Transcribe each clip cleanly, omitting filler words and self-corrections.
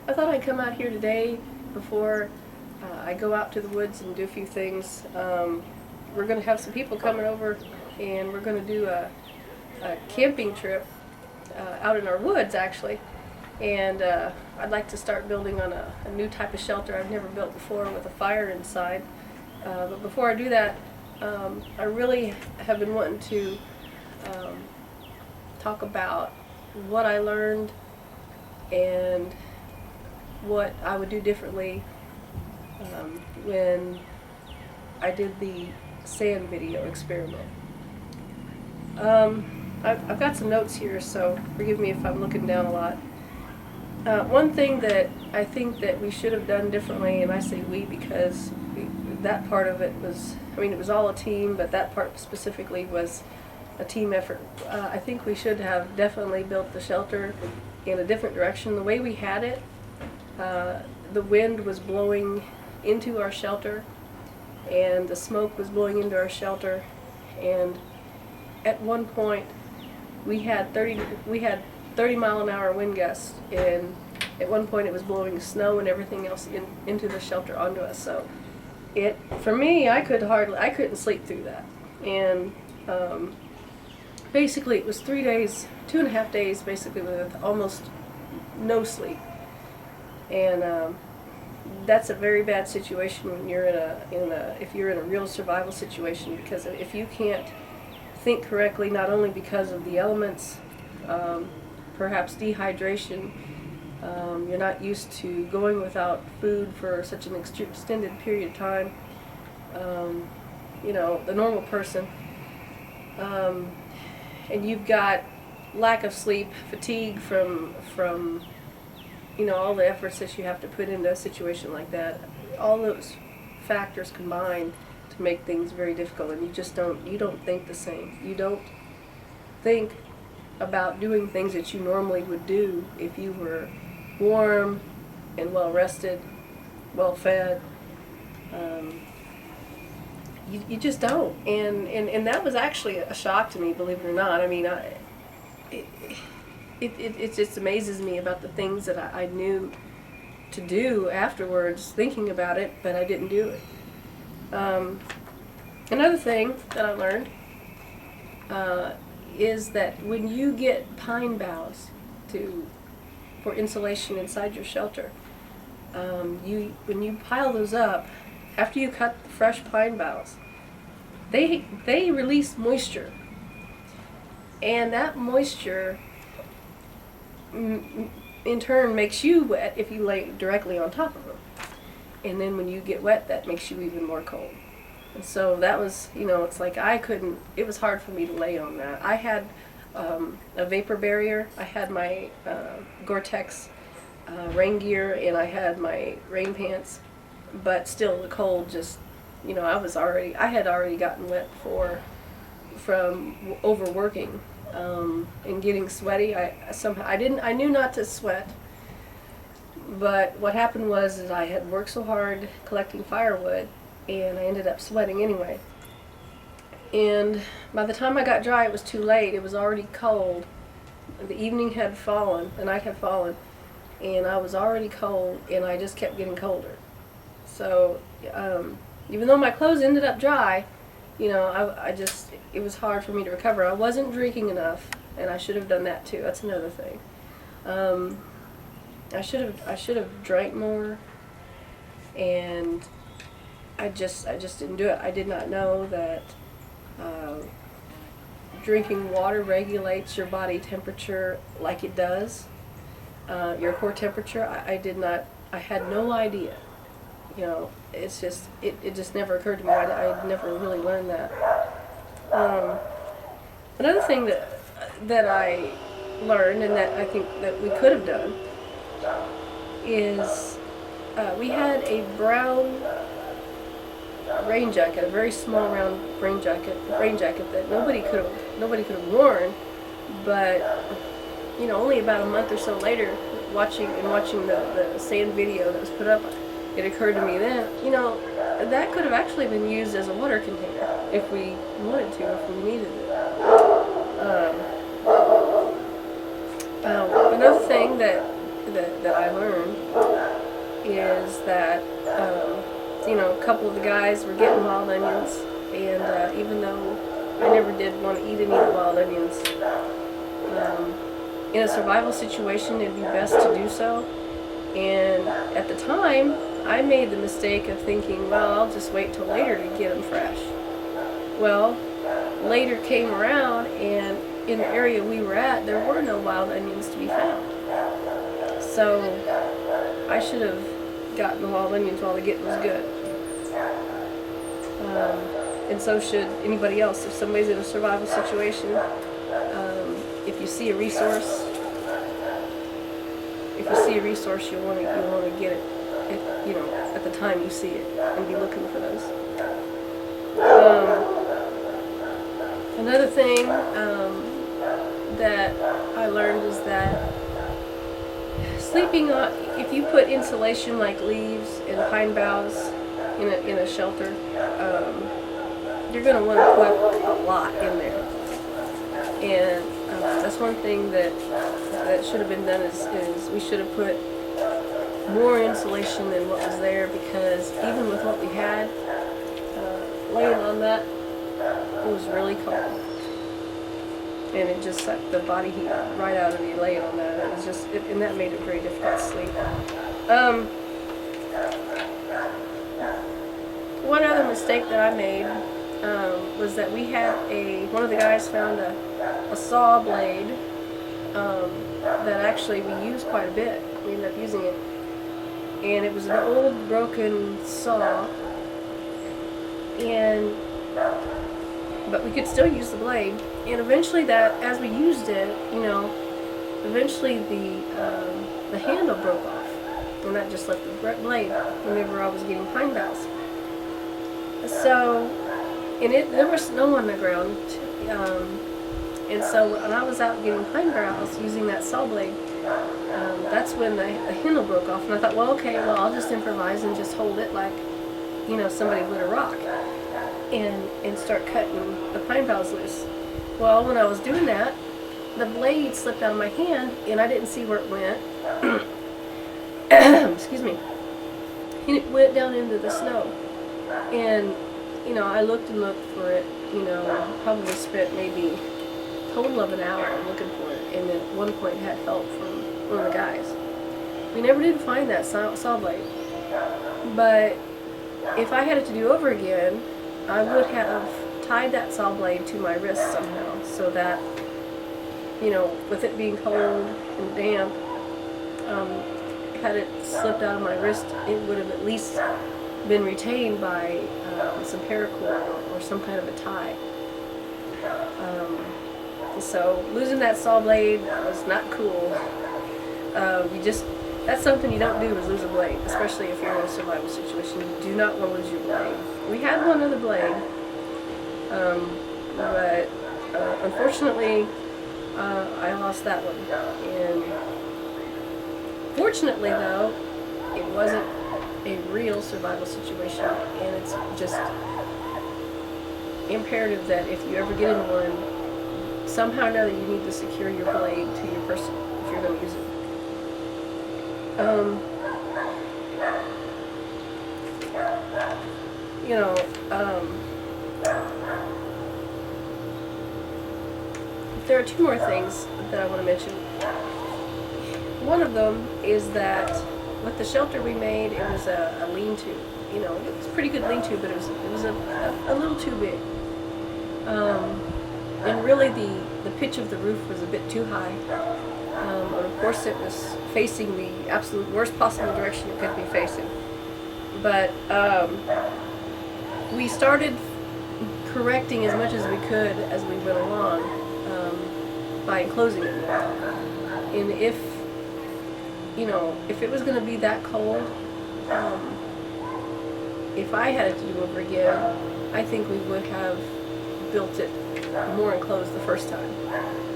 I thought I'd come out here today before I go out to the woods and do a few things. We're going to have some people coming over, and we're going to do a camping trip out in our woods, actually. And I'd like to start building on a new type of shelter I've never built before with a fire inside. But before I do that, I really have been wanting to talk about what I learned and what I would do differently when I did the sand video experiment. I've got some notes here, so forgive me if I'm looking down a lot. One thing that I think that we should have done differently, and I say we because that part of it was, it was all a team, but that part specifically was a team effort. I think we should have definitely built the shelter in a different direction. The way we had it, the wind was blowing into our shelter, and the smoke was blowing into our shelter, and at one point we had 30 mile an hour wind gusts, and at one point it was blowing snow and everything else into the shelter onto us. So for me, I couldn't sleep through that. And basically it was 3 days, 2.5 days basically with almost no sleep. And that's a very bad situation when you're if you're in a real survival situation, because if you can't think correctly, not only because of the elements, perhaps dehydration, you're not used to going without food for such an extended period of time, the normal person, and you've got lack of sleep, fatigue from all the efforts that you have to put into a situation like that. All those factors combine to make things very difficult, and you don't think the same. You don't think about doing things that you normally would do if you were warm and well rested, well fed. You just don't, and that was actually a shock to me, believe it or not. It just amazes me about the things that I knew to do afterwards, thinking about it, but I didn't do it. Another thing that I learned is that when you get pine boughs for insulation inside your shelter, when you pile those up, after you cut the fresh pine boughs, they release moisture, and that moisture in turn makes you wet if you lay directly on top of them. And then when you get wet, that makes you even more cold. And so that was, it's like it was hard for me to lay on that. I had a vapor barrier. I had my Gore-Tex rain gear, and I had my rain pants, but still the cold just, I had already gotten wet from overworking. And getting sweaty. I knew not to sweat, but what happened was I had worked so hard collecting firewood, and I ended up sweating anyway. And by the time I got dry, it was too late. It was already cold. The evening had fallen, the night had fallen, and I was already cold, and I just kept getting colder. So even though my clothes ended up dry, it was hard for me to recover. I wasn't drinking enough, and I should have done that too. That's another thing. I should have drank more, and I just didn't do it. I did not know that drinking water regulates your body temperature like it does, your core temperature. I had no idea. It's just, it just never occurred to me. I never really learned that. Another thing that I learned, and that I think that we could have done, is we had a brown rain jacket, a very small round rain jacket that nobody could have worn, but only about a month or so later, watching the sand video that was put up, it occurred to me then, that could have actually been used as a water container if we wanted to, if we needed it. Another thing that I learned that a couple of the guys were getting wild onions, and even though I never did want to eat any of the wild onions, in a survival situation, it'd be best to do so. And at the time, I made the mistake of thinking, well, I'll just wait till later to get them fresh. Well, later came around, and in the area we were at, there were no wild onions to be found. So I should have gotten the wild onions while the getting was good. And so should anybody else. If somebody's in a survival situation, if you see a resource, you want to get it, at the time you see it, and be looking for those. Another thing that I learned is that sleeping on, if you put insulation like leaves and pine boughs in a shelter, you're going to want to put a lot in there. And that's one thing that should have been done is we should have put more insulation than what was there, because even with what we had laying on that, it was really cold. And it just sucked the body heat right out of you laying on that. It was just, and that made it very difficult to sleep. One other mistake that I made was that we had one of the guys found a saw blade that actually we used quite a bit. We ended up using it. And it was an old broken saw, but we could still use the blade. And eventually as we used it, eventually the handle broke off, and that just left the blade whenever I was getting pine boughs. So, there was snow on the ground, and so when I was out getting pine boughs using that saw blade, that's when the handle broke off, and I thought, I'll just improvise and just hold it like, somebody would a rock, and start cutting the pine boughs loose. Well, when I was doing that, the blade slipped out of my hand, and I didn't see where it went. Excuse me. And it went down into the snow. And, I looked and looked for it, probably spent maybe a total of an hour looking for it, and then at one point had help from one of the guys. We never did find that saw blade. But if I had it to do over again, I would have tied that saw blade to my wrist somehow, so that, with it being cold and damp, had it slipped out of my wrist, it would have at least been retained by some paracord or some kind of a tie. So losing that saw blade was not cool. That's something you don't do, is lose a blade, especially if you're in a survival situation. You do not want to lose your blade. We had one other blade, but unfortunately I lost that one. And fortunately, though, it wasn't a real survival situation, and it's just imperative that if you ever get in one, somehow or another you need to secure your blade to your person if you're going to use it. There are two more things that I want to mention. One of them is that with the shelter we made, it was a lean-to. It was a pretty good lean-to, but it was a little too big. And really the pitch of the roof was a bit too high. And of course it was facing the absolute worst possible direction it could be facing. But we started correcting as much as we could as we went along by enclosing it more. And if it was going to be that cold, if I had it to do over again, I think we would have built it more enclosed the first time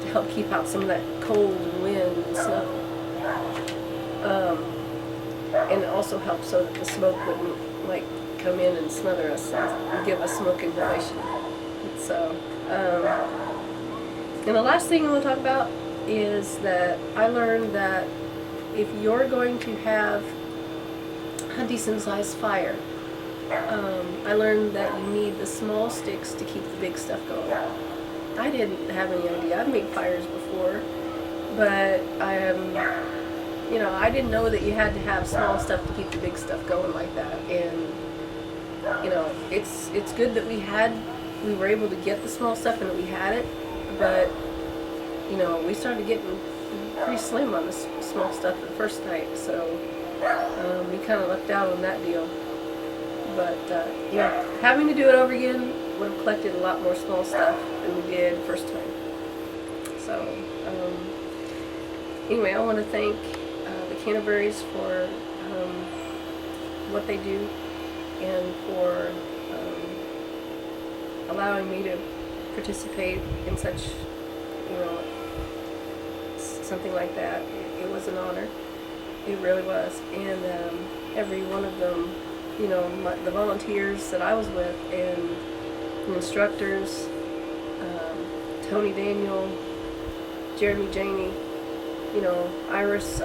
to help keep out some of that cold and wind and snow. And it also helped so that the smoke wouldn't come in and smother us and give us smoke inhalation. So, and the last thing I want to talk about is that I learned that if you're going to have a decent sized fire. I learned that you need the small sticks to keep the big stuff going. I didn't have any idea. I've made fires before, but I didn't know that you had to have small stuff to keep the big stuff going like that. And it's good that we were able to get the small stuff and that we had it, but we started getting pretty slim on the small stuff the first night, so we kind of lucked out on that deal. But having to do it over again would have collected a lot more small stuff than we did the first time. So anyway, I want to thank the Canterburys for what they do and for allowing me to participate in such, something like that. It was an honor. It really was. And every one of them, the volunteers that I was with and the instructors, Tony Daniel, Jeremy Janey, Iris,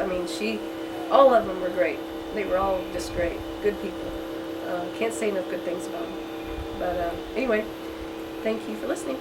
all of them were great. They were all just great, good people. Can't say enough good things about them. But anyway, thank you for listening.